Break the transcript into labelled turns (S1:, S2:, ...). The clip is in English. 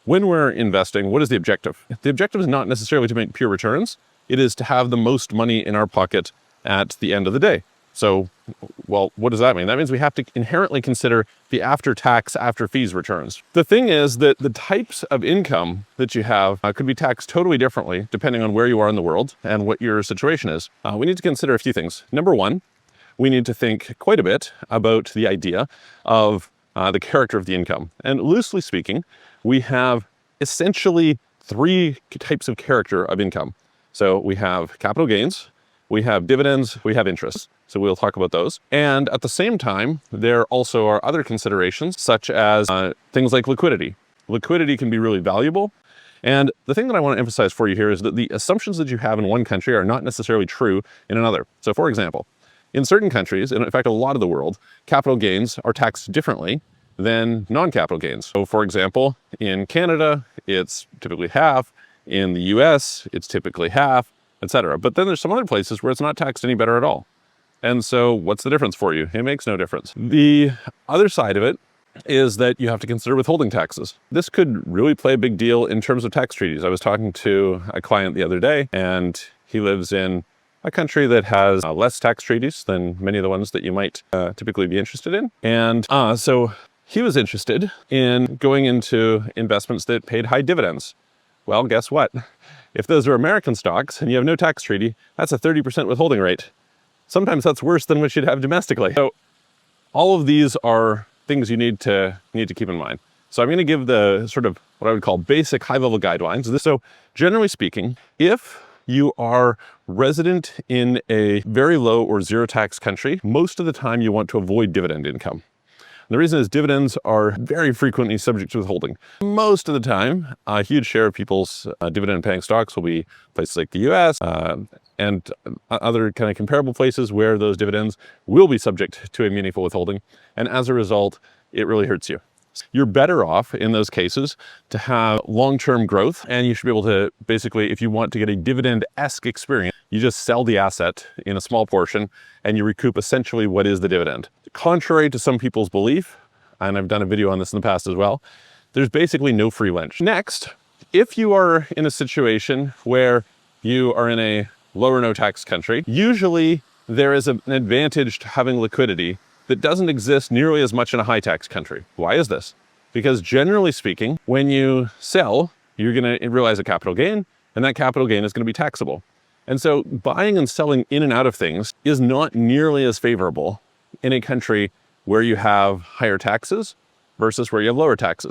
S1: When we're investing, what is the objective? The objective is not necessarily to make pure returns. It is to have the most money in our pocket at the end of the day. So, well, what does that mean? That means we have to inherently consider the after-tax, after-fees returns. The thing is that the types of income that you have could be taxed totally differently depending on where you are in the world and what your situation is. We need to consider a few things. Number one, we need to think quite a bit about the idea of the character of the income. And loosely speaking, we have essentially three types of character of income. So we have capital gains, we have dividends, we have interest. So we'll talk about those. And at the same time, there also are other considerations such as things like liquidity. Liquidity can be really valuable. And the thing that I want to emphasize for you here is that the assumptions that you have in one country are not necessarily true in another. So for example, in certain countries, and in fact a lot of the world, capital gains are taxed differently than non-capital gains. So for example, in Canada, it's typically half. In the US, it's typically half, etc. But then there's some other places where it's not taxed any better at all. And so what's the difference for you? It makes no difference. The other side of it is that you have to consider withholding taxes. This could really play a big deal in terms of tax treaties. I was talking to a client the other day, and he lives in a country that has less tax treaties than many of the ones that you might typically be interested in. And so he was interested in going into investments that paid high dividends. Well, guess what? If those are American stocks and you have no tax treaty, that's a 30% withholding rate. Sometimes that's worse than what you'd have domestically. So all of these are things you need to keep in mind. So I'm going to give the sort of what I would call basic high-level guidelines. So generally speaking, if you are resident in a very low or zero tax country, most of the time you want to avoid dividend income. The reason is dividends are very frequently subject to withholding. Most of the time, a huge share of people's dividend-paying stocks will be places like the US and other kind of comparable places where those dividends will be subject to a meaningful withholding. And as a result, it really hurts you. You're better off in those cases to have long-term growth, and you should be able to basically, if you want to get a dividend-esque experience, you just sell the asset in a small portion and you recoup essentially what is the dividend. Contrary to some people's belief, and I've done a video on this in the past as well, there's basically no free lunch. Next, if you are in a situation where you are in a low or no tax country, usually there is an advantage to having liquidity that doesn't exist nearly as much in a high tax country. Why is this? Because generally speaking, when you sell, you're going to realize a capital gain, and that capital gain is going to be taxable. And so buying and selling in and out of things is not nearly as favorable in a country where you have higher taxes versus where you have lower taxes.